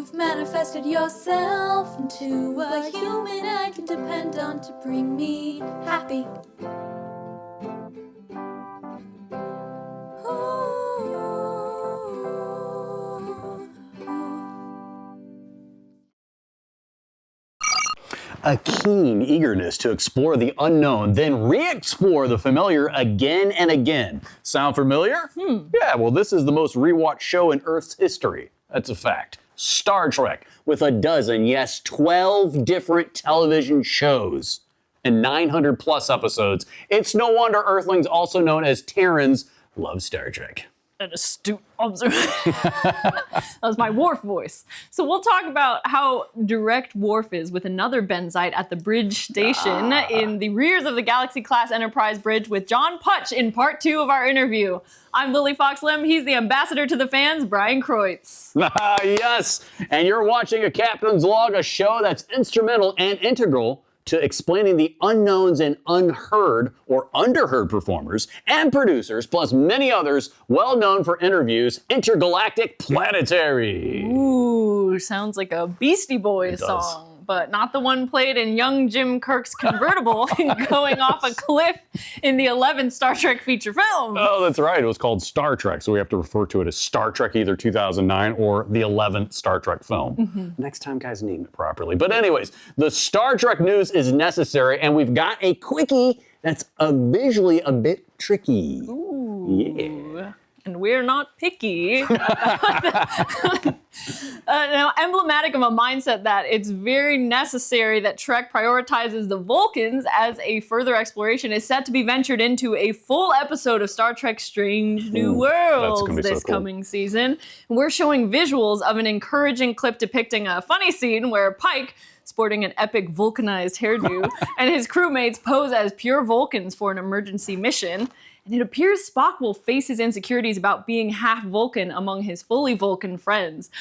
You've manifested yourself into a human I can depend on to bring me happy. A keen eagerness to explore the unknown, then re-explore the familiar again and again. Sound familiar? Yeah, well, this is the most rewatched show in Earth's history. That's a fact. Star Trek, with 12 different television shows and 900 plus episodes. It's no wonder Earthlings, also known as Terrans, love Star Trek. An astute observation. That was my Worf voice. So we'll talk about how direct Worf is with another Benzite at the bridge station in the rears of the Galaxy-class Enterprise bridge with John Putch in part 2 of our interview. I'm Lily Fox-Lim. He's the ambassador to the fans, Brian Kreutz. Yes, and you're watching A Captain's Log, a show that's instrumental and integral to explaining the unknowns and unheard or underheard performers and producers, plus many others well known for interviews, Intergalactic Planetary. Ooh, sounds like a Beastie Boys song. But not the one played in young Jim Kirk's convertible going off a cliff in the 11th Star Trek feature film. Oh, that's right. It was called Star Trek, so we have to refer to it as Star Trek either 2009 or the 11th Star Trek film. Next time, guys, name it properly. But anyways, the Star Trek news is necessary, and we've got a quickie that's visually a bit tricky. Ooh. Yeah. And we're not picky. Now, emblematic of a mindset that it's very necessary that Trek prioritizes the Vulcans as a further exploration is set to be ventured into a full episode of Star Trek Strange New Worlds this coming season. And we're showing visuals of an encouraging clip depicting a funny scene where Pike, sporting an epic vulcanized hairdo, and his crewmates pose as pure Vulcans for an emergency mission. And it appears Spock will face his insecurities about being half Vulcan among his fully Vulcan friends.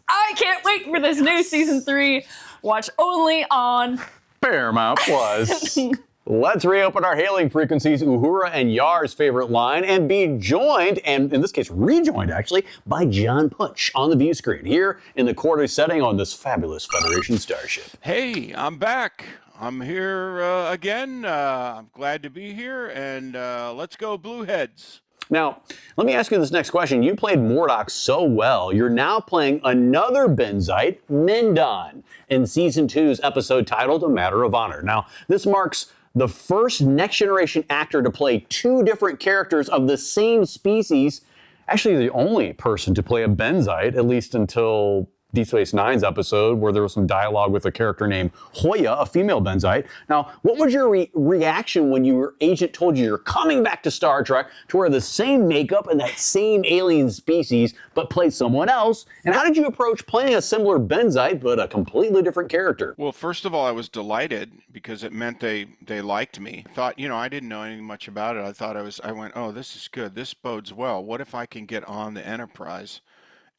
I can't wait for this new season 3. Watch only on Paramount Plus. Let's reopen our hailing frequencies, Uhura and Yar's favorite line, and be joined, and in this case rejoined actually, by John Putch on the view screen here in the quarter setting on this fabulous Federation starship. Hey, I'm back. I'm here again. I'm glad to be here, and let's go Blueheads. Now, let me ask you this next question. You played Mordock so well, you're now playing another Benzite, Mendon, in Season 2's episode titled A Matter of Honor. Now, this marks the first next-generation actor to play 2 different characters of the same species. Actually, the only person to play a Benzite, at least until Deep Space Nine's episode, where there was some dialogue with a character named Hoya, a female Benzite. Now, what was your reaction when your agent told you you're coming back to Star Trek to wear the same makeup and that same alien species, but play someone else? And how did you approach playing a similar Benzite, but a completely different character? Well, first of all, I was delighted because it meant they liked me. Thought, I didn't know anything much about it. I went, oh, this is good. This bodes well. What if I can get on the Enterprise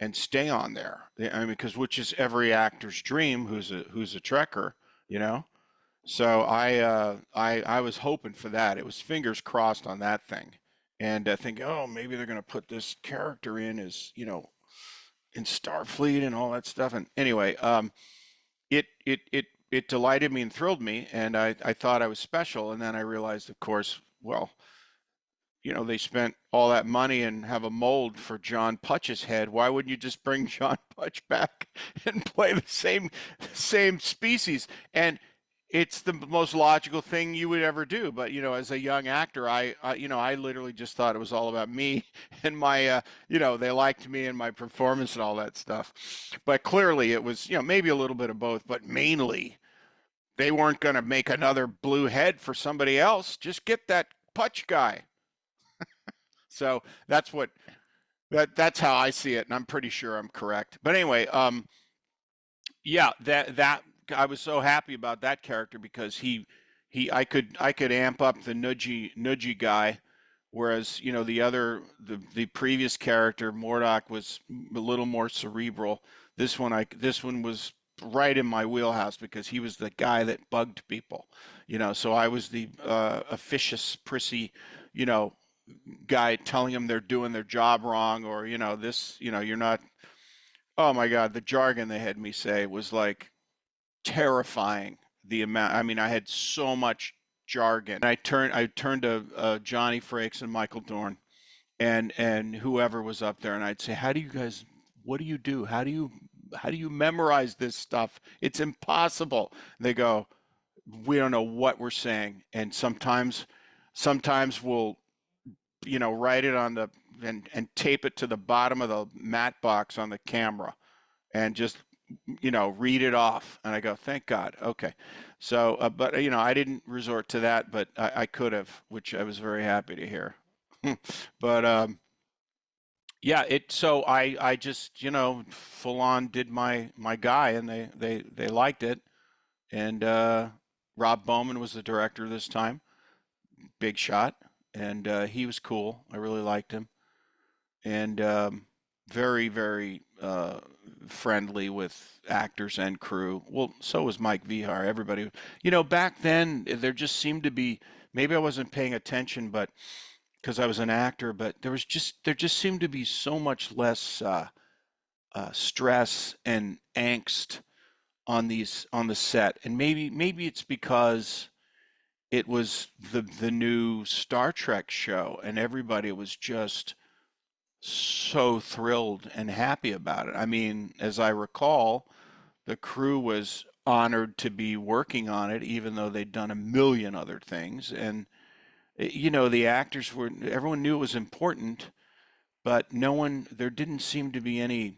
and stay on there? I mean, because which is every actor's dream who's a Trekker, So I was hoping for that. It was fingers crossed on that thing, and I think, oh, maybe they're going to put this character in as in Starfleet and all that stuff. And anyway, it delighted me and thrilled me, and I thought I was special. And then I realized, of course, well, they spent all that money and have a mold for John Putch's head. Why wouldn't you just bring John Putch back and play the same species? And it's the most logical thing you would ever do. But, as a young actor, I literally just thought it was all about me and my, they liked me and my performance and all that stuff. But clearly it was, maybe a little bit of both, but mainly they weren't going to make another blue head for somebody else. Just get that Putch guy. So that's how I see it, and I'm pretty sure I'm correct. But anyway, yeah, that I was so happy about that character because I could amp up the nudgy guy, whereas the previous character Mordock was a little more cerebral. This one was right in my wheelhouse because he was the guy that bugged people, So I was the officious, prissy, guy telling them they're doing their job wrong, or you're not Oh my God, the jargon they had me say was like terrifying. The amount, I mean, I had so much jargon. I turned to Johnny Frakes and Michael Dorn and whoever was up there, and I'd say, "How do you guys? What do you do? How do you memorize this stuff? It's impossible." They go, "We don't know what we're saying," and sometimes we'll write it on the and tape it to the bottom of the matte box on the camera and just read it off. And I go, thank God. Okay. So, but I didn't resort to that, but I could have, which I was very happy to hear. But yeah, so I just full on did my guy, and they liked it. And Rob Bowman was the director this time, big shot, and he was cool. I really liked him, and very, very friendly with actors and crew. Well, so was Mike Vihar. Everybody, back then there just seemed to be, maybe I wasn't paying attention, but because I was an actor, but there just seemed to be so much less stress and angst on the set, and maybe it's because it was the new Star Trek show, and everybody was just so thrilled and happy about it. I mean, as I recall, the crew was honored to be working on it, even though they'd done a million other things. And, the actors everyone knew it was important, but there didn't seem to be any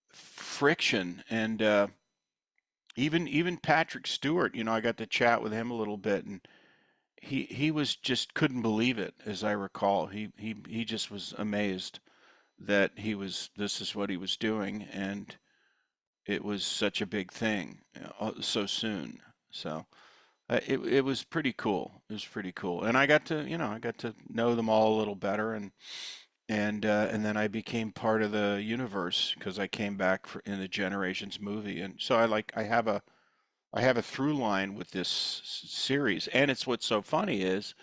friction. And even Patrick Stewart, I got to chat with him a little bit, and he was just couldn't believe it, as I recall. He just was amazed that this is what he was doing, and it was such a big thing so soon. So it was pretty cool. It was pretty cool, and I got to know them all a little better, and then I became part of the universe because I came back in the Generations movie, and so I have a through line with this series, and it's what's so funny is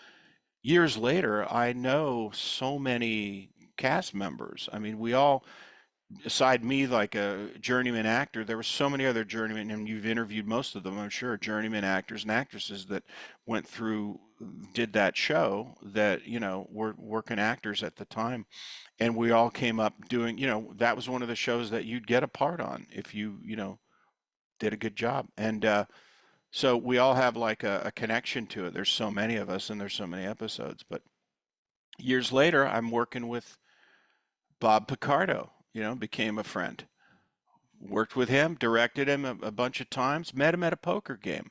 years later I know so many cast members. I mean, we all, aside me, like a journeyman actor, there were so many other journeymen, and you've interviewed most of them, I'm sure, journeyman actors and actresses that did that show that, were working actors at the time. And we all came up doing, that was one of the shows that you'd get a part on if you did a good job. And so we all have like a connection to it. There's so many of us and there's so many episodes. But years later, I'm working with Bob Picardo, became a friend. Worked with him, directed him a bunch of times, met him at a poker game.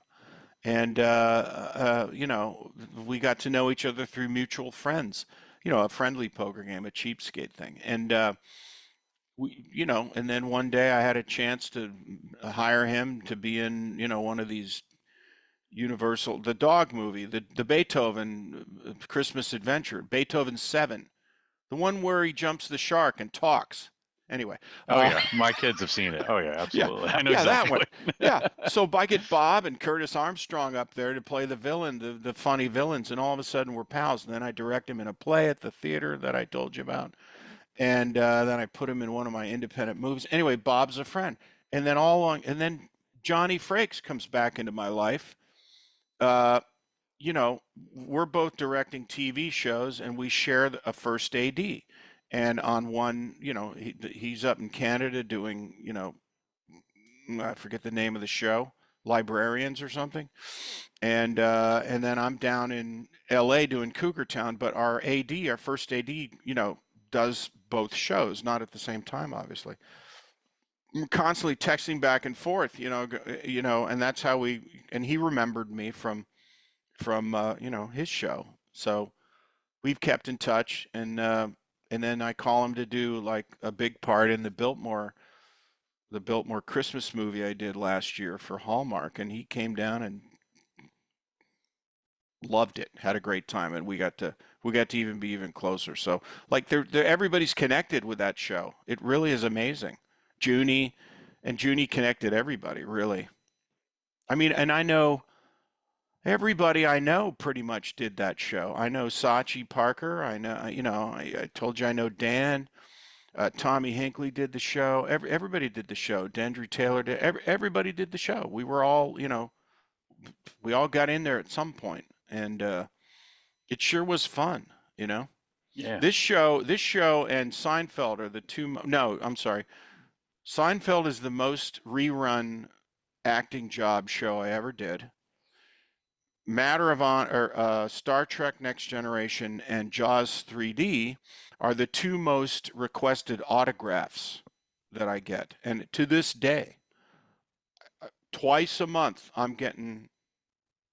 And, we got to know each other through mutual friends, a friendly poker game, a cheapskate thing. And, and then one day I had a chance to hire him to be in, one of these the dog movie, the Beethoven Christmas Adventure, Beethoven 7, the one where he jumps the shark and talks. Anyway. Oh yeah, my kids have seen it. Oh yeah, absolutely. Yeah, I know yeah, exactly. That one. Yeah. So I get Bob and Curtis Armstrong up there to play the villain, the funny villains, and all of a sudden we're pals. And then I direct him in a play at the theater that I told you about, and then I put him in one of my independent movies. Anyway, Bob's a friend, and then Johnny Frakes comes back into my life. Uh, we're both directing TV shows, and we share a first AD. And on one, he's up in Canada doing, I forget the name of the show, Librarians or something. And then I'm down in LA doing Cougar Town, but our first AD, does both shows, not at the same time, obviously. We're constantly texting back and forth, and that's how and he remembered me from his show. So we've kept in touch, and then I call him to do like a big part in the Biltmore Christmas movie I did last year for Hallmark, and he came down and loved it, had a great time, and we got to even be even closer. So like everybody's connected with that show. It really is amazing. Junie connected everybody, really. I mean, and I know everybody I know pretty much did that show. I know Sachi Parker. I know, I told you I know Dan. Tommy Hinkley did the show. Everybody did the show. Dendry Taylor did. Everybody did the show. We were all, we all got in there at some point, and it sure was fun. Yeah. This show and Seinfeld are the two. No, I'm sorry. Seinfeld is the most rerun acting job show I ever did. Matter of Honor, Star Trek Next Generation, and Jaws 3D are the two most requested autographs that I get. And to this day, twice a month, I'm getting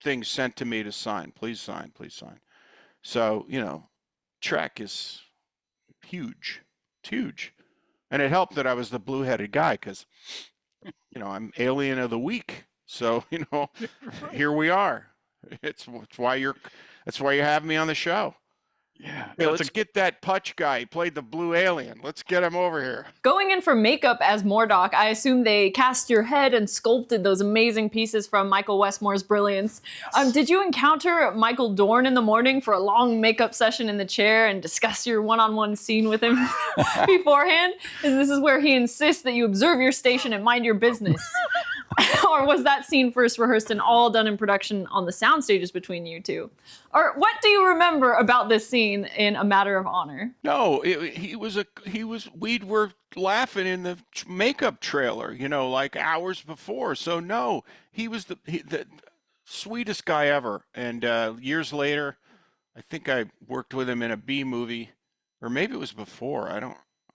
things sent to me to sign. Please sign, please sign. So, Trek is huge. It's huge. And it helped that I was the blue-headed guy because, I'm Alien of the Week. So, here we are. It's why you have me on the show. Yeah. Hey, let's get that Putch guy. He played the blue alien. Let's get him over here. Going in for makeup as Mordok, I assume they cast your head and sculpted those amazing pieces from Michael Westmore's brilliance. Yes. Did you encounter Michael Dorn in the morning for a long makeup session in the chair and discuss your one-on-one scene with him beforehand? This is where he insists that you observe your station and mind your business. Or was that scene first rehearsed and all done in production on the sound stages between you two? Or what do you remember about this scene in A Matter of Honor? No, we were laughing in the makeup trailer, like hours before. So no, he was the sweetest guy ever. And years later, I think I worked with him in a B movie, or maybe it was before.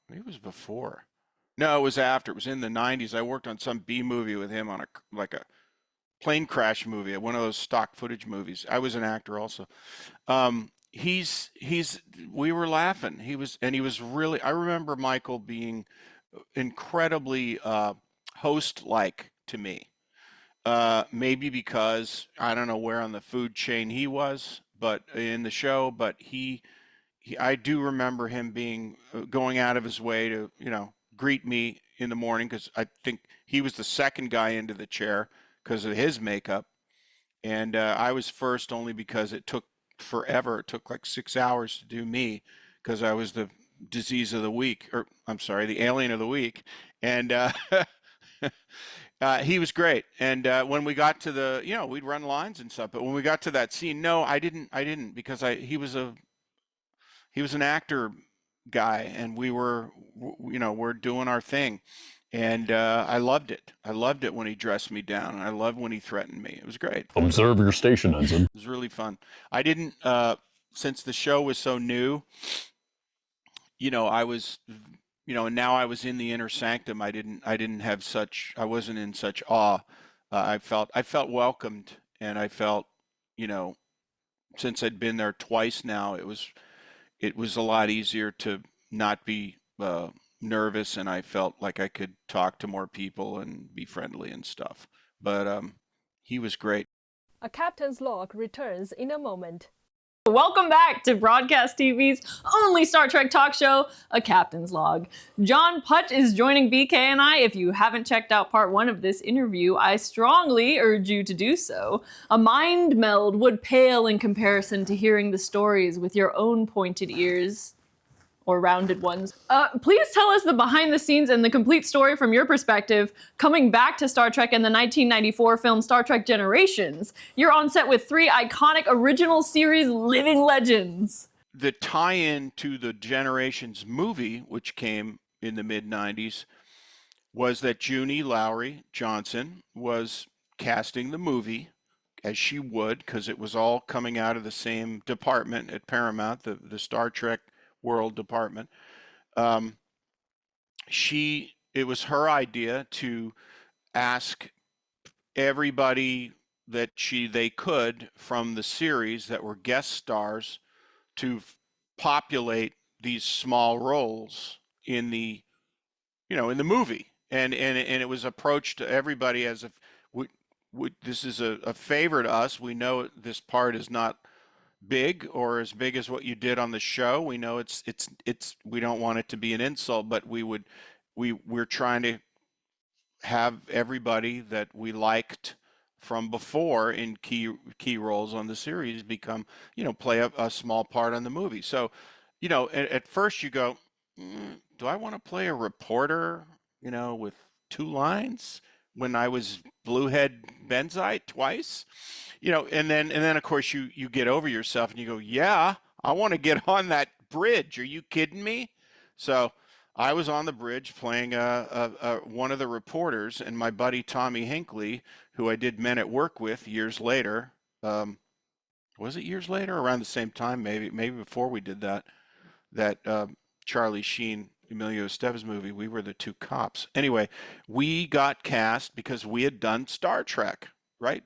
Maybe it was before. No, it was after. It was in the 90s. I worked on some B movie with him on a plane crash movie, one of those stock footage movies. I was an actor also. We were laughing. He was really, I remember Michael being incredibly host-like to me. Maybe because I don't know where on the food chain he was, but in the show, but I do remember him going out of his way to, greet me in the morning, because I think he was the second guy into the chair because of his makeup, and I was first only because it took forever. It took like 6 hours to do me because I was the disease of the week, or I'm sorry, the alien of the week, and he was great. And when we got to we'd run lines and stuff, but when we got to that scene, no, I didn't because he was an actor guy, and we're doing our thing, and I loved it. I loved it when he dressed me down, and I loved when he threatened me. It was great. Observe your station, Ensign. It was really fun. I didn't since the show was so new, I was and now I was in the inner sanctum. I wasn't in such awe. I felt welcomed, and I felt, since I'd been there twice now, it was a lot easier to not be nervous, and I felt like I could talk to more people and be friendly and stuff. But he was great. A Captain's Log returns in a moment. Welcome back to Broadcast TV's only Star Trek talk show, A Captain's Log. John Putch is joining BK and I. If you haven't checked out part 1 of this interview, I strongly urge you to do so. A mind meld would pale in comparison to hearing the stories with your own pointed ears. Or rounded ones. Please tell us the behind the scenes and the complete story from your perspective, coming back to Star Trek in the 1994 film Star Trek Generations. You're on set with 3 iconic original series living legends. The tie-in to the Generations movie, which came in the mid-90s, was that Junie Lowry Johnson was casting the movie, as she would, because it was all coming out of the same department at Paramount, the Star Trek World department. It was her idea to ask everybody that they could from the series that were guest stars to populate these small roles in the movie, and it was approached to everybody as if this is a favor to us. We know this part is not big or as big as what you did on the show. We know it's we don't want it to be an insult, but we're trying to have everybody that we liked from before in key roles on the series become, play a small part on the movie. So, at first you go, do I want to play a reporter, with 2 lines when I was Bluehead Benzite twice? And then of course you get over yourself and you go, yeah, I want to get on that bridge. Are you kidding me? So I was on the bridge playing one of the reporters, and my buddy Tommy Hinkley, who I did Men at Work with years later. Was it years later? Around the same time, maybe before we did that Charlie Sheen, Emilio Estevez movie. We were the two cops. Anyway, we got cast because we had done Star Trek, right?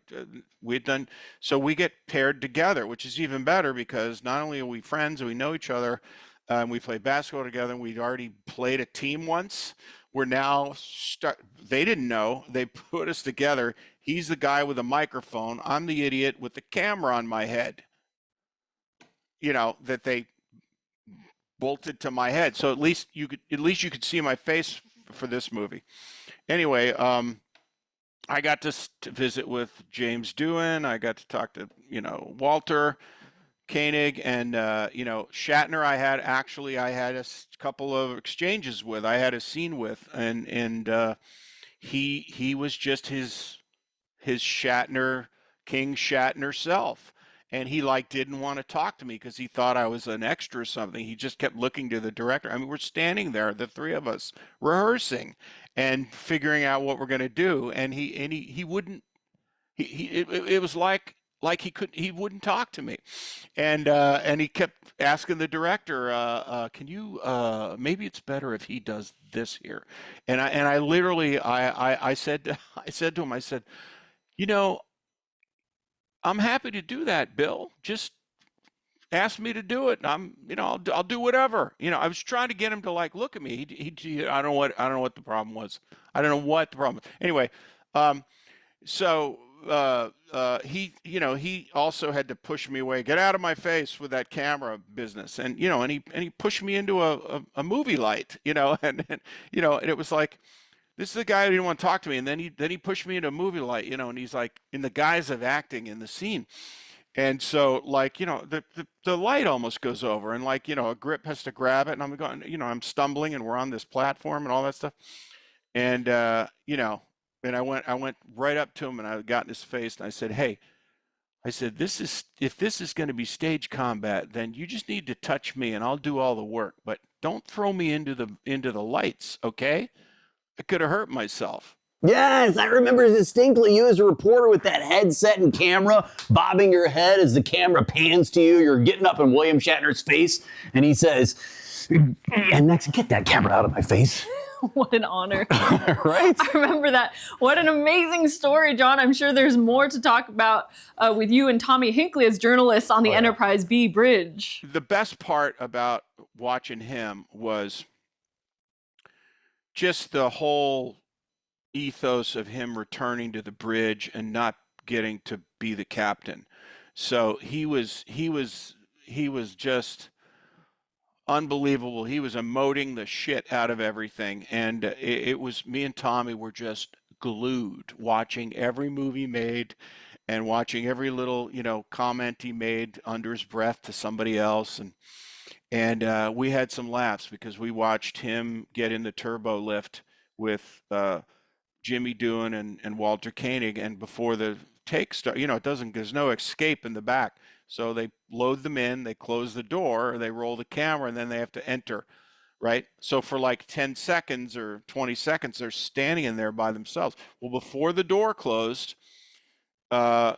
So we get paired together, which is even better because not only are we friends and we know each other, we play basketball together, and we'd already played a team once. We're now they didn't know. They put us together. He's the guy with a microphone. I'm the idiot with the camera on my head. That they bolted to my head. So at least you could see my face for this movie. Anyway, I got to visit with James Doohan. I got to talk to Walter Koenig, and Shatner. I had a couple of exchanges with. I had a scene with, and he was just his Shatner, King Shatner self, and he didn't want to talk to me because he thought I was an extra or something. He just kept looking to the director. I mean, we're standing there, the three of us, rehearsing and figuring out what we're going to do, and he wouldn't. It was like he wouldn't talk to me, and he kept asking the director, can you maybe it's better if he does this here, and I literally I said to him, I said, I'm happy to do that, Bill. Just ask me to do it, and I'll do whatever. I was trying to get him to look at me. I don't know what the problem was. I don't know what the problem was. Anyway, so he also had to push me away, get out of my face with that camera business, and he pushed me into a movie light, and it was like, this is the guy who didn't want to talk to me, and then he pushed me into a movie light, and he's in the guise of acting in the scene. And so the light almost goes over, and a grip has to grab it, and I'm going, I'm stumbling, and we're on this platform and all that stuff. And and I went right up to him, and I got in his face, and I said, hey, if this is going to be stage combat, then you just need to touch me and I'll do all the work, but don't throw me into the lights, okay? I could have hurt myself. Yes, I remember distinctly you as a reporter with that headset and camera, bobbing your head as the camera pans to you. You're getting up in William Shatner's face, and he says, and next, get that camera out of my face. What an honor. Right? I remember that. What an amazing story, John. I'm sure there's more to talk about with you and Tommy Hinkley as journalists on the Enterprise B bridge. The best part about watching him was just the whole ethos of him returning to the bridge and not getting to be the captain. So he was just unbelievable. He was emoting the shit out of everything, and it was, me and Tommy were just glued watching every movie made and watching every little comment he made under his breath to somebody else, and we had some laughs because we watched him get in the turbo lift with Jimmy Doohan and Walter Koenig, and before the take start, there's no escape in the back. So they load them in, they close the door, they roll the camera, and then they have to enter, right? So for 10 seconds or 20 seconds, they're standing in there by themselves. Well, before the door closed, Walter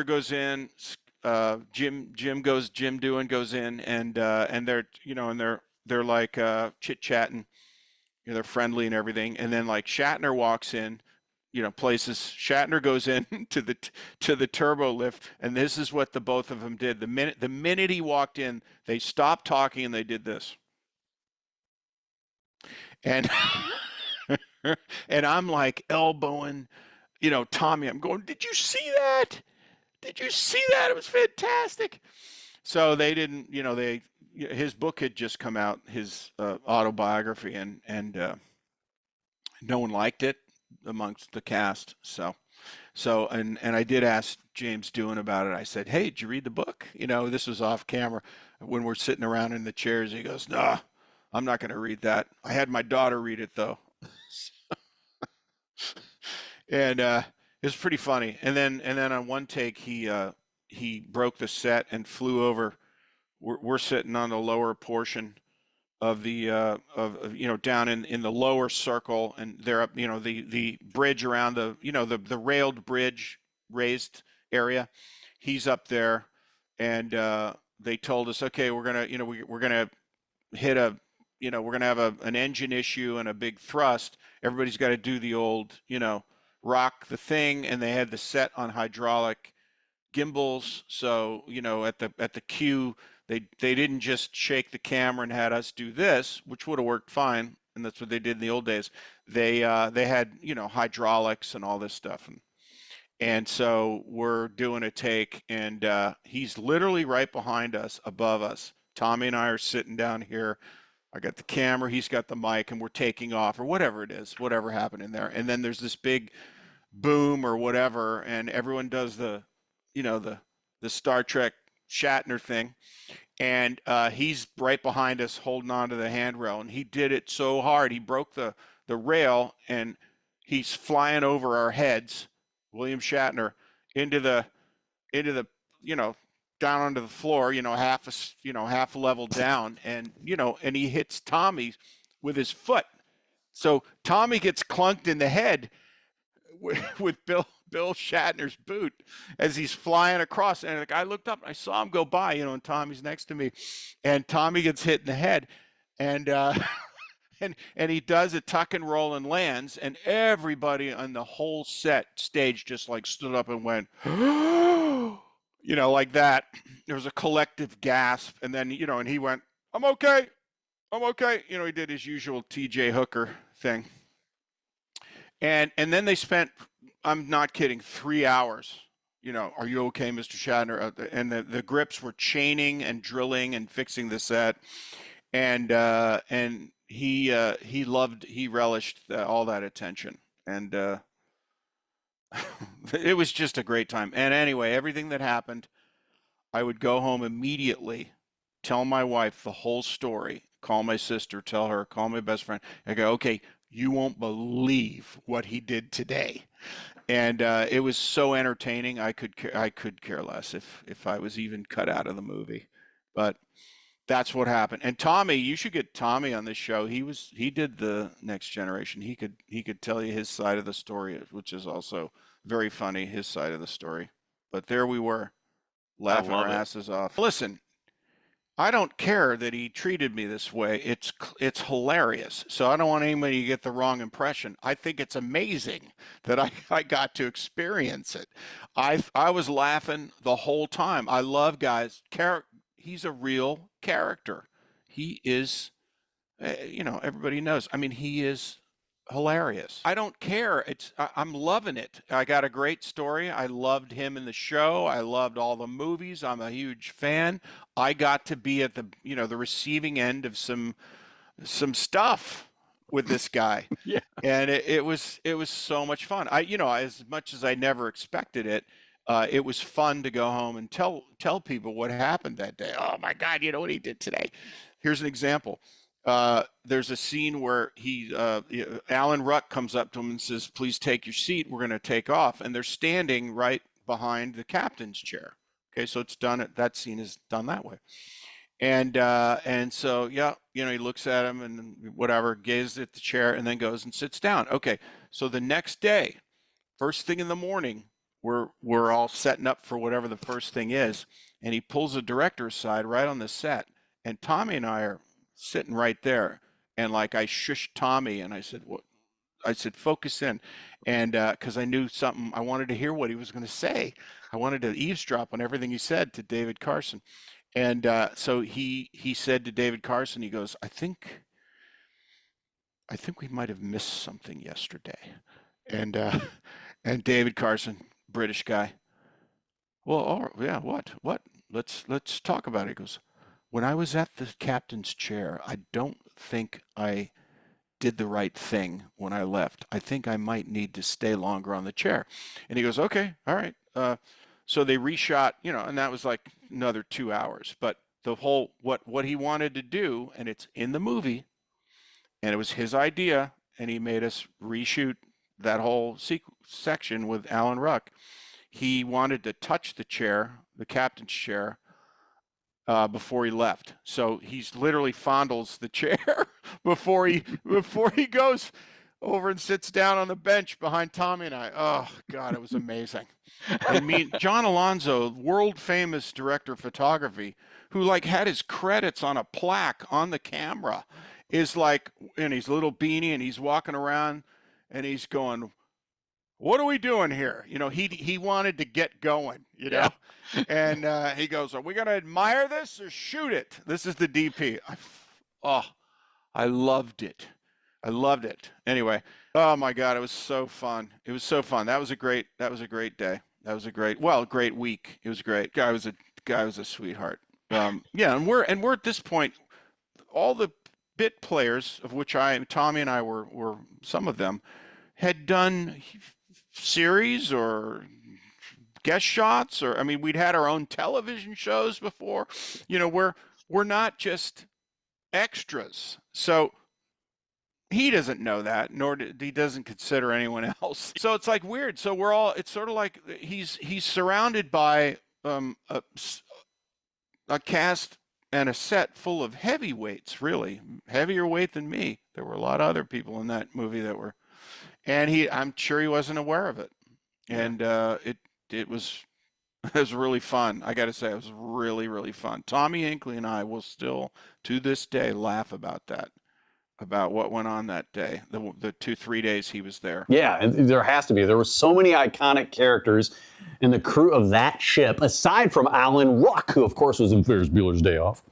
goes in, Jim Doohan goes in, and they're chit-chatting, they're friendly and everything, and then Shatner walks in, places. Shatner goes in to the turbo lift, and this is what the both of them did. The minute he walked in, they stopped talking and they did this. And and I'm elbowing, Tommy. I'm going, did you see that? Did you see that? It was fantastic. So they didn't, his book had just come out, his autobiography, and no one liked it amongst the cast. So and I did ask James Doohan about it. I said, hey, did you read the book? This was off camera when we're sitting around in the chairs. He goes, nah, I'm not going to read that. I had my daughter read it though. And it was pretty funny. And then on one take he broke the set and flew over. We're sitting on the lower portion of the of down in the lower circle, and they're up the bridge around the railed bridge raised area. He's up there, and they told us, okay, we're gonna we're gonna hit we're gonna have an engine issue and a big thrust. Everybody's got to do the old rock the thing, and they had the set on hydraulic gimbals, so at the cue they didn't just shake the camera and had us do this, which would have worked fine, and that's what they did in the old days. They had hydraulics and all this stuff, and so we're doing a take, and he's literally right behind us, above us. Tommy and I are sitting down here. I got the camera, he's got the mic, and we're taking off, or whatever it is, whatever happened in there. And then there's this big boom or whatever, and everyone does the Star Trek Shatner thing, and he's right behind us holding on to the handrail, and he did it so hard he broke the rail, and he's flying over our heads, William Shatner, into the down onto the floor, half a level down, and and he hits Tommy with his foot. So Tommy gets clunked in the head with Bill Shatner's boot as he's flying across, and I looked up and I saw him go by, and Tommy's next to me, and Tommy gets hit in the head, and and he does a tuck and roll and lands, and everybody on the whole stage just like stood up and went like that. There was a collective gasp, and then and he went, I'm okay. He did his usual TJ Hooker thing. And then they spent, I'm not kidding, 3 hours. Are you okay, Mr. Shatner? And the grips were chaining and drilling and fixing the set, and he relished all that attention, and it was just a great time. And anyway, everything that happened, I would go home immediately, tell my wife the whole story, call my sister, tell her, call my best friend. I go, okay, you won't believe what he did today. And it was so entertaining. I could care less if I was even cut out of the movie, but that's what happened. And Tommy, you should get Tommy on this show. He did the Next Generation. He could tell you his side of the story, which is also very funny, his side of the story. But there we were, laughing our asses off. Listen, I don't care that he treated me this way. It's hilarious. So I don't want anybody to get the wrong impression. I think it's amazing that I got to experience it. I was laughing the whole time. I love guys. He's a real character. He is, everybody knows. I mean, he is hilarious. I don't care. I'm loving it. I got a great story. I loved him in the show. I loved all the movies. I'm a huge fan. I got to be at the receiving end of some stuff with this guy. Yeah. And it was so much fun. As much as I never expected it, it was fun to go home and tell people what happened that day. Oh my God, you know what he did today? Here's an example. There's a scene where Alan Ruck comes up to him and says, please take your seat. We're going to take off. And they're standing right behind the captain's chair. Okay, so it's done. That scene is done that way. And so, he looks at him and whatever, gazes at the chair, and then goes and sits down. Okay, so the next day, first thing in the morning, we're all setting up for whatever the first thing is, and he pulls the director aside right on the set, and Tommy and I are sitting right there, and like I shushed Tommy and I said, "What?" I said, "Focus in," and because I knew something, I wanted to hear what he was going to say. I wanted to eavesdrop on everything he said to David Carson, and so he said to David Carson, he goes, "I think we might have missed something yesterday," and David Carson, British guy, well, yeah, what? Let's talk about it. He goes, when I was at the captain's chair, I don't think I did the right thing when I left. I think I might need to stay longer on the chair. And he goes, okay, all right. So they reshot, and that was like another 2 hours. But the whole what he wanted to do, and it's in the movie, and it was his idea, and he made us reshoot that whole section with Alan Ruck. He wanted to touch the chair, the captain's chair, before he left. So he's literally fondles the chair before he goes over and sits down on the bench behind Tommy and I. Oh God, it was amazing. And John Alonzo, world famous director of photography, who like had his credits on a plaque on the camera, is like in his little beanie and he's walking around and he's going, "What are we doing here?" You know, he wanted to get going, you know. Yeah. And he goes, "Are we going to admire this or shoot it?" This is the DP. I loved it. I loved it. Anyway, oh my God, it was so fun. It was so fun. That was a great day. That was a great week. It was great. Guy was a sweetheart. Yeah, and we're at this point, all the bit players, of which Tommy and I were some of them, had done series or guest shots, or I mean, we'd had our own television shows before. You know, we're not just extras. So he doesn't know that, nor he doesn't consider anyone else. So it's like weird. So it's sort of like he's surrounded by a cast and a set full of heavyweights, really heavier weight than me. There were a lot of other people in that movie that were, and I'm sure he wasn't aware of it. And it was really fun. I got to say, it was really, really fun. Tommy Hinkley and I will still, to this day, laugh about that, about what went on that day, the 2-3 days he was there. Yeah, and there has to be. There were so many iconic characters in the crew of that ship, aside from Alan Ruck, who, of course, was in Ferris Bueller's Day Off.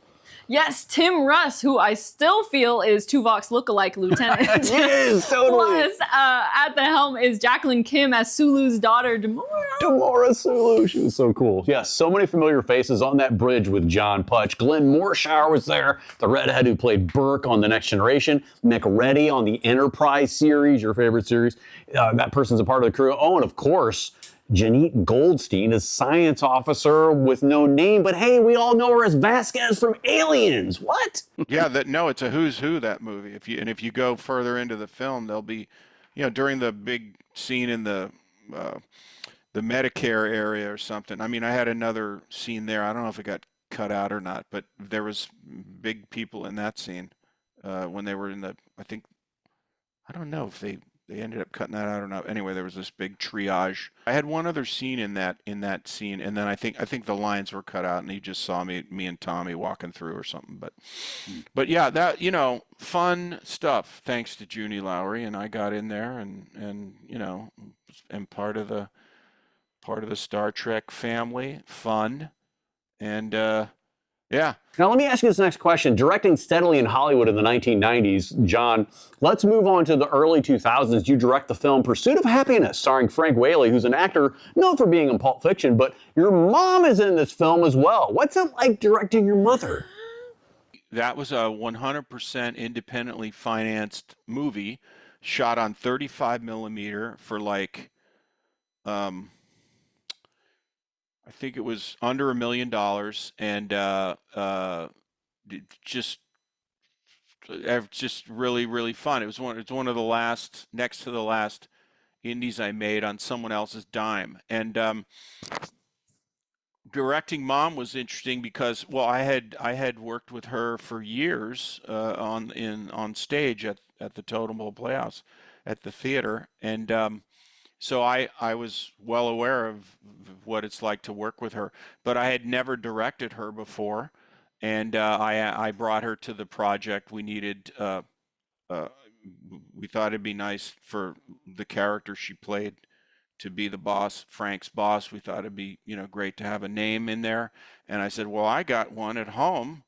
Yes, Tim Russ, who I still feel is Tuvok's lookalike lieutenant. Yes, totally. Plus, at the helm is Jacqueline Kim as Sulu's daughter, Demora. Demora Sulu, she was so cool. Yes, so many familiar faces on that bridge with John Putch. Glenn Morshower was there, the redhead who played Burke on The Next Generation. Mick Reddy on the Enterprise series, your favorite series. That person's a part of the crew. Oh, and of course, Janette Goldstein is science officer with no name, but hey, we all know her as Vasquez from Aliens. What? Yeah, it's a who's who, that movie. If you go further into the film, there'll be, during the big scene in the Medicare area or something. I mean, I had another scene there. I don't know if it got cut out or not, but there was big people in that scene when they were in I don't know if they ended up cutting that out or not. Anyway, there was this big triage. I had one other scene in that scene, and then I think the lines were cut out, and he just saw me and Tommy walking through or something. But yeah, that fun stuff. Thanks to Junie Lowry, and I got in there and am part of the Star Trek family. Fun, and yeah. Now, let me ask you this next question. Directing steadily in Hollywood in the 1990s, John, let's move on to the early 2000s. You direct the film Pursuit of Happiness, starring Frank Whaley, who's an actor known for being in Pulp Fiction, but your mom is in this film as well. What's it like directing your mother? That was a 100% independently financed movie, shot on 35 millimeter for I think it was under $1 million, and just really, really fun. It's one of the last, next to the last indies I made on someone else's dime. And directing Mom was interesting because, well, I had worked with her for years on stage at the Totem Pole Playhouse at the theater, and so I was well aware of what it's like to work with her, but I had never directed her before, and I brought her to the project. We needed, we thought it'd be nice for the character she played to be the boss, Frank's boss. We thought it'd be, great to have a name in there, and I said, well, I got one at home,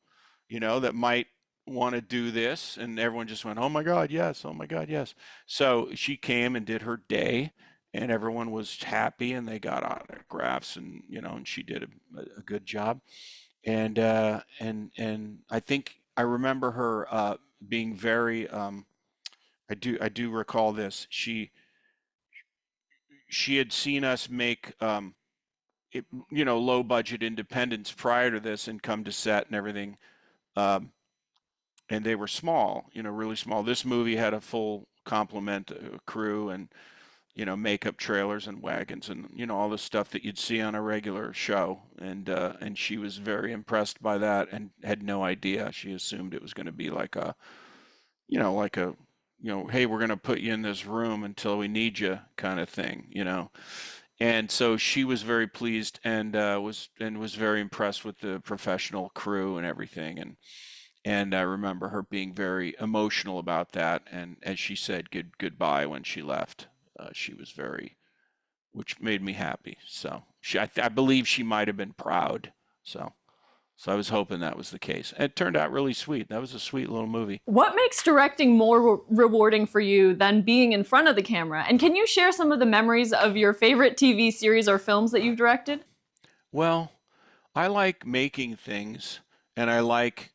that might want to do this, and everyone just went, oh my God, yes, oh my God, yes. So she came and did her day. And everyone was happy, and they got autographs, and and she did a good job. And I think I remember her being very. I do recall this. She had seen us make low budget independents prior to this and come to set and everything. And they were small, really small. This movie had a full complement crew and, makeup trailers and wagons and, all the stuff that you'd see on a regular show. And she was very impressed by that and had no idea. She assumed it was going to be like a, hey, we're going to put you in this room until we need you kind of thing. And so she was very pleased and was very impressed with the professional crew and everything. And I remember her being very emotional about that. And as she said goodbye when she left, she was which made me happy. So I believe she might have been proud. So I was hoping that was the case. It turned out really sweet. That was a sweet little movie. What makes directing more rewarding for you than being in front of the camera? And can you share some of the memories of your favorite TV series or films that you've directed? Well, I like making things, and I like,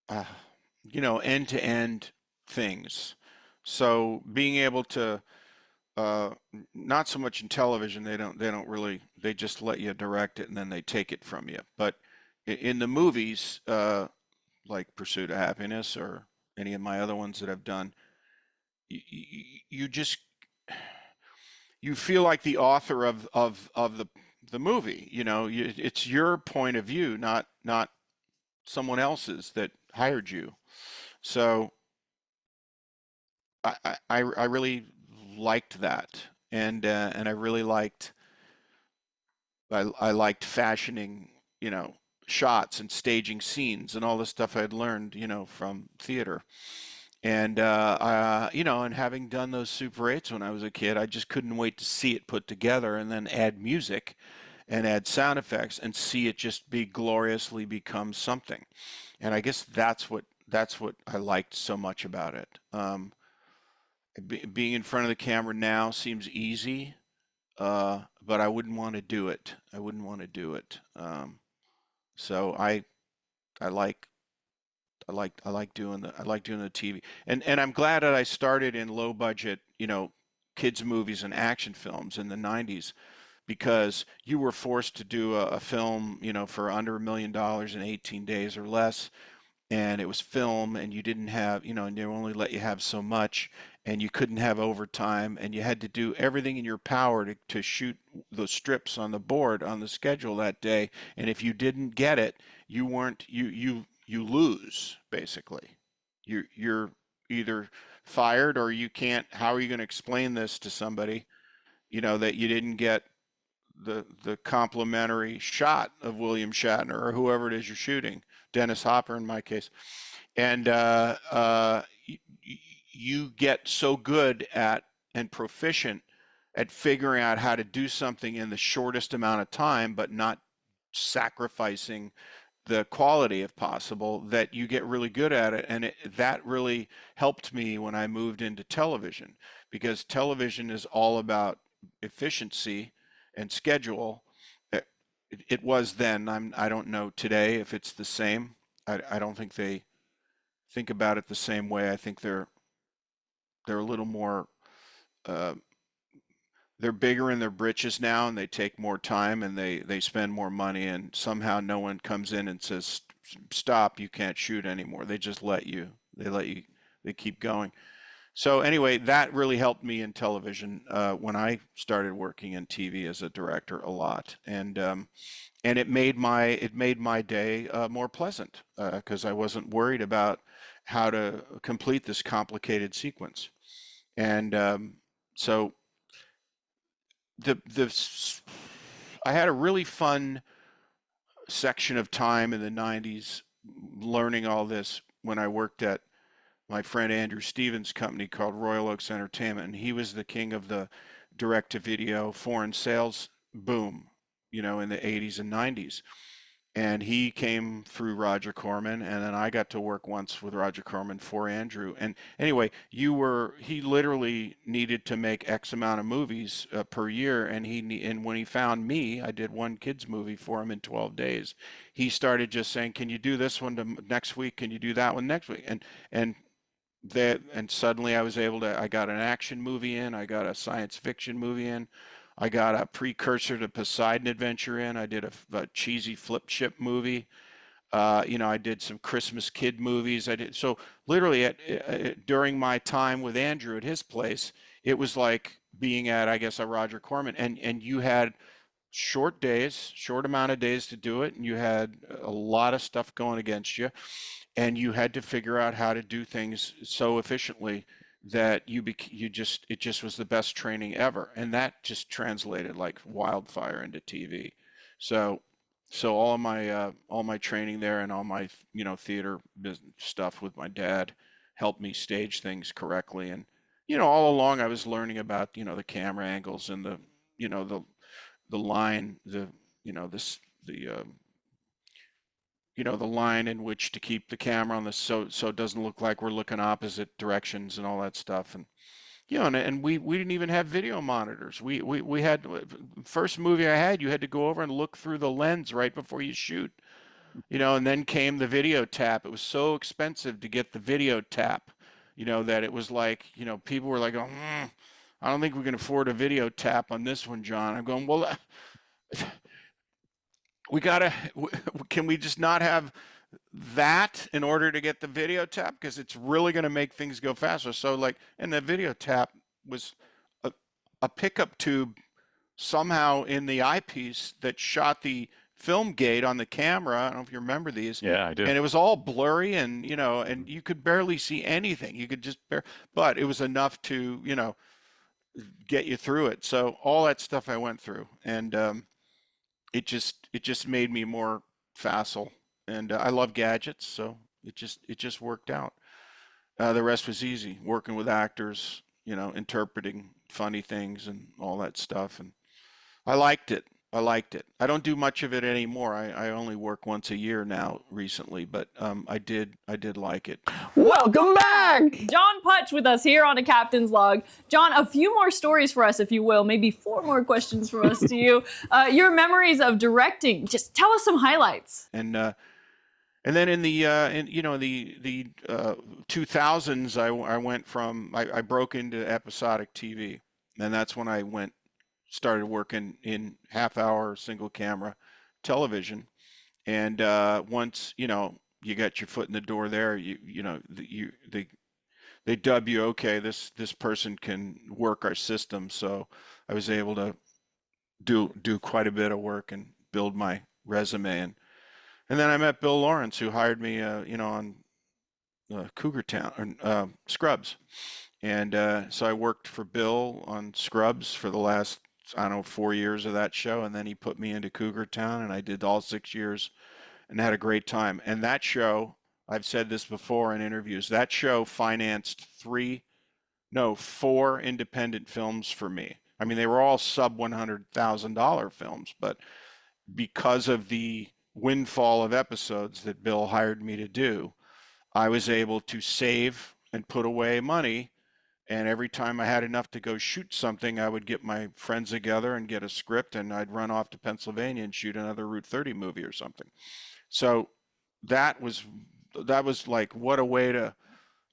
end-to-end things. So being able to, not so much in television, they just let you direct it and then they take it from you. But in the movies, like Pursuit of Happiness or any of my other ones that I've done, you feel like the author of the movie. It's your point of view, not someone else's that hired you. So I really liked that, and I really liked I liked fashioning, shots and staging scenes and all the stuff I'd learned, from theater. And and having done those Super 8s when I was a kid, I just couldn't wait to see it put together and then add music and add sound effects and see it just be gloriously become something. And I guess that's what I liked so much about it. Being in front of the camera now seems easy, but I wouldn't want to do it. I wouldn't want to do it. So I like doing the TV, and I'm glad that I started in low budget, kids movies and action films in the 90s, because you were forced to do a film, for under $1 million in 18 days or less. And it was film, and you didn't have, and they only let you have so much, and you couldn't have overtime, and you had to do everything in your power to shoot the strips on the board on the schedule that day. And if you didn't get it, you weren't, you lose, basically. You're either fired or you can't. How are you going to explain this to somebody, that you didn't get the complimentary shot of William Shatner or whoever it is you're shooting, Dennis Hopper in my case, and you get so good at and proficient at figuring out how to do something in the shortest amount of time, but not sacrificing the quality if possible, that you get really good at it. And that really helped me when I moved into television, because television is all about efficiency and schedule. It was then. I don't know today if it's the same. I don't think they think about it the same way. I think they're a little more, they're bigger in their britches now, and they take more time, and they spend more money, and somehow no one comes in and says, stop, you can't shoot anymore. They just let you, they keep going. So anyway, that really helped me in television when I started working in TV as a director a lot, and it made my day more pleasant, because I wasn't worried about how to complete this complicated sequence. And so I had a really fun section of time in the 90s learning all this when I worked at my friend Andrew Stevens' company called Royal Oaks Entertainment, and he was the king of the direct-to-video foreign sales boom, in the 80s and 90s. And he came through Roger Corman, and then I got to work once with Roger Corman for Andrew. And anyway, he literally needed to make X amount of movies per year, and when he found me, I did one kids movie for him in 12 days. He started just saying, "Can you do this one next week? Can you do that one next week?" And suddenly I was able to. I got an action movie in, I got a science fiction movie in, I got a precursor to Poseidon Adventure in. I did a cheesy flip chip movie. I did some Christmas kid movies. I did so literally during my time with Andrew at his place, it was like being at, I guess, a Roger Corman, and you had short days, short amount of days to do it, and you had a lot of stuff going against you, and you had to figure out how to do things so efficiently that it just was the best training ever, and that just translated like wildfire into TV. So all my training there and all my theater business stuff with my dad helped me stage things correctly, and all along I was learning about the camera angles and the line, the line in which to keep the camera on the so it doesn't look like we're looking opposite directions and all that stuff. And and we didn't even have video monitors. We had, first movie I had, you had to go over and look through the lens right before you shoot. And then came the video tap. It was so expensive to get the video tap, that it was like, people were like, oh, I don't think we can afford a video tap on this one, John. I'm going, well, can we just not have that in order to get the video tap? Because it's really going to make things go faster. So and the video tap was a pickup tube somehow in the eyepiece that shot the film gate on the camera. I don't know if you remember these. Yeah, I do. And it was all blurry, and and you could barely see anything. You could just but it was enough to get you through it. So all that stuff I went through, and it just made me more facile. And I love gadgets, so it just worked out. The rest was easy, working with actors, interpreting funny things and all that stuff. And I liked it. I don't do much of it anymore. I only work once a year now recently, but I did like it. Welcome back! John Putch with us here on A Captain's Log. John, a few more stories for us, if you will. Maybe 4 more questions from us to you. Your memories of directing. Just tell us some highlights. And then in the 2000s, I went from I broke into episodic TV, and that's when I started working in half-hour single camera television. And once you got your foot in the door there, they dub you, okay, this person can work our system. So I was able to do quite a bit of work and build my resume. And then I met Bill Lawrence, who hired me, on Cougar Town, Scrubs. And so I worked for Bill on Scrubs for the last, 4 years of that show. And then he put me into Cougar Town, and I did all 6 years and had a great time. And that show, I've said this before in interviews, that show financed 4 independent films for me. I mean, they were all sub $100,000 films, but because of the windfall of episodes that Bill hired me to do, I was able to save and put away money. And every time I had enough to go shoot something, I would get my friends together and get a script, and I'd run off to Pennsylvania and shoot another Route 30 movie or something. So that was like, what a way to,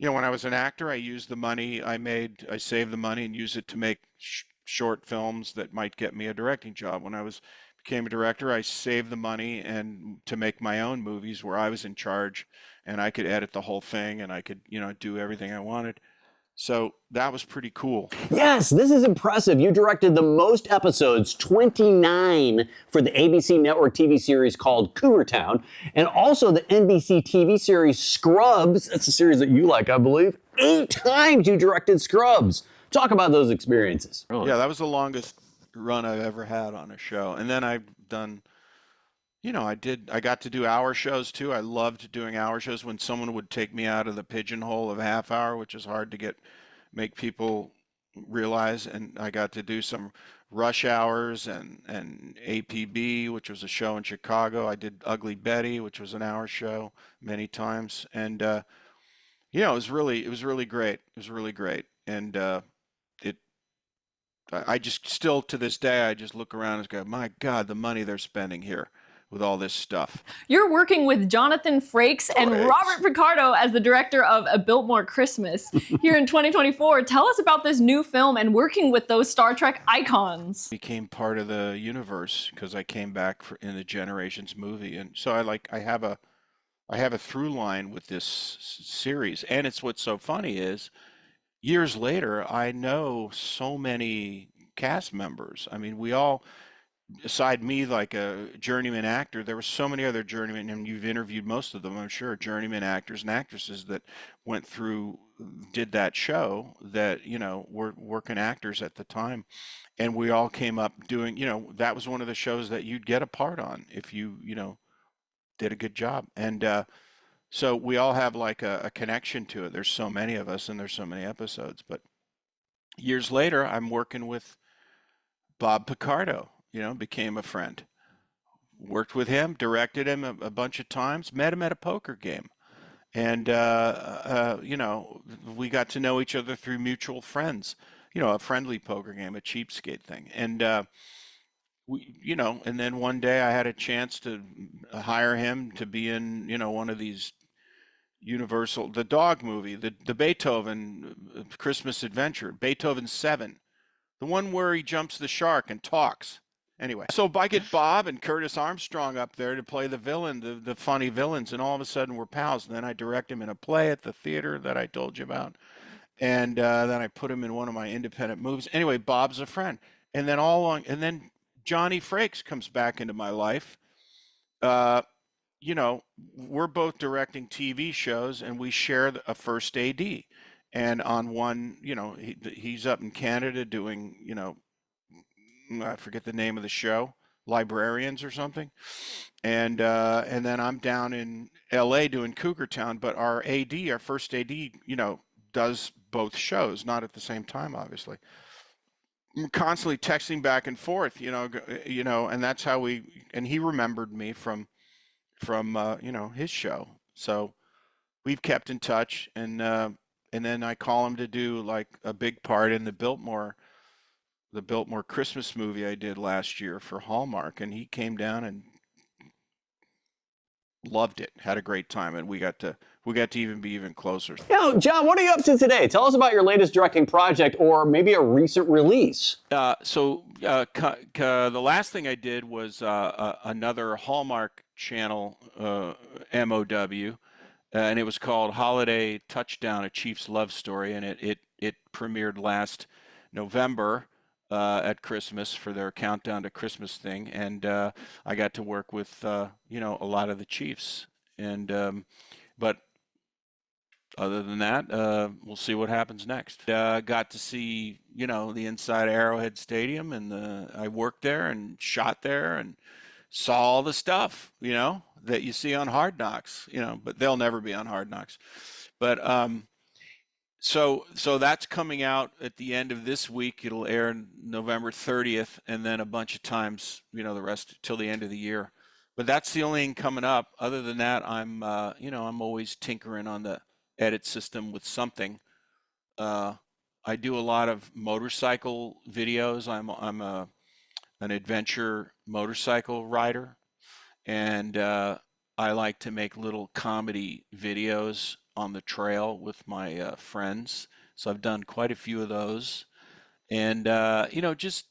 when I was an actor, I used the money I saved the money and used it to make short films that might get me a directing job. When I became a director, I saved the money and to make my own movies where I was in charge and I could edit the whole thing and I could, do everything I wanted. So that was pretty cool. Yes, this is impressive. You directed the most episodes, 29, for the ABC network TV series called Cougar Town, and also the NBC TV series Scrubs. That's a series that you like, I believe. 8 times you directed Scrubs. Talk about those experiences. Really? Yeah, that was the longest run I've ever had on a show. And then I've done, I got to do hour shows too. I loved doing hour shows when someone would take me out of the pigeonhole of half hour, which is hard to make people realize. And I got to do some rush hours and APB, which was a show in Chicago. I did Ugly Betty, which was an hour show many times. And, it was really great. It was really great. And, I just still to this day, I just look around and go, my God, the money they're spending here with all this stuff. You're working with Jonathan Frakes and Robert Picardo as the director of A Biltmore Christmas. Here in 2024, tell us about this new film and working with those Star Trek icons. Became part of the universe because I came back in the Generations movie, and so I have a through line with this series. And it's what's so funny is years later, I know so many cast members. I mean, we all, aside me, like a journeyman actor, there were so many other journeymen, and you've interviewed most of them, I'm sure, journeyman actors and actresses that went through, did that show that, you know, were working actors at the time. And we all came up doing, you know, that was one of the shows that you'd get a part on if you know, did a good job. And so we all have like a connection to it. There's so many of us and there's so many episodes. But years later, I'm working with Bob Picardo, you know, became a friend. Worked with him, directed him a bunch of times, met him at a poker game. And, you know, we got to know each other through mutual friends, you know, a friendly poker game, a cheapskate thing. And, we, you know, and then one day I had a chance to hire him to be in, you know, one of these Universal, the dog movie, the Beethoven Christmas Adventure, Beethoven 7, the one where he jumps the shark and talks. Anyway, so I get Bob and Curtis Armstrong up there to play the villain, the funny villains, and all of a sudden we're pals. And then I direct him in a play at the theater that I told you about. And then I put him in one of my independent movies. Anyway, Bob's a friend. And then and then Johnny Frakes comes back into my life. You know, we're both directing TV shows and we share a first AD. And on one, you know, he's up in Canada doing, you know, I forget the name of the show, Librarians or something. And then I'm down in LA doing Cougar Town, but our first AD, you know, does both shows, not at the same time, obviously. I'm constantly texting back and forth, you know, and that's how and he remembered me from you know, his show. So we've kept in touch, and then I call him to do like a big part in the Biltmore Christmas movie I did last year for Hallmark, and he came down and loved it, had a great time, and we got to even be even closer. You know, John, what are you up to today? Tell us about your latest directing project or maybe a recent release. The last thing I did was another Hallmark Channel MOW, and it was called Holiday Touchdown: A Chief's Love Story, and it premiered last November at Christmas for their countdown to Christmas thing, and I got to work with you know, a lot of the Chiefs, and but other than that, we'll see what happens next. Got to see, you know, the inside Arrowhead Stadium, and I worked there and shot there and saw all the stuff, you know, that you see on Hard Knocks, you know, but they'll never be on Hard Knocks. But so that's coming out at the end of this week. It'll air November 30th, and then a bunch of times, you know, the rest till the end of the year. But that's the only thing coming up. Other than that, I'm you know, I'm always tinkering on the edit system with something. I do a lot of motorcycle videos. I'm an adventure motorcycle rider, and I like to make little comedy videos on the trail with my friends. So I've done quite a few of those, and you know, just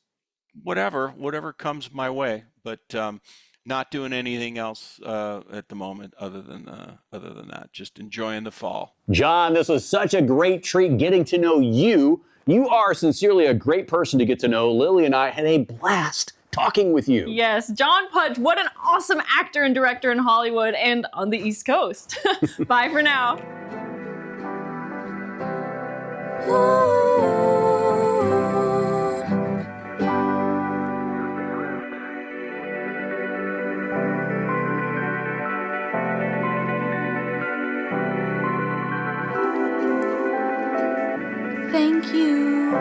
whatever comes my way. But not doing anything else at the moment other than that. Just enjoying the fall. John, this was such a great treat getting to know you. You are sincerely a great person to get to know. Lily and I had a blast talking with you. Yes, John Putch, what an awesome actor and director in Hollywood and on the East Coast. Bye for now. Thank you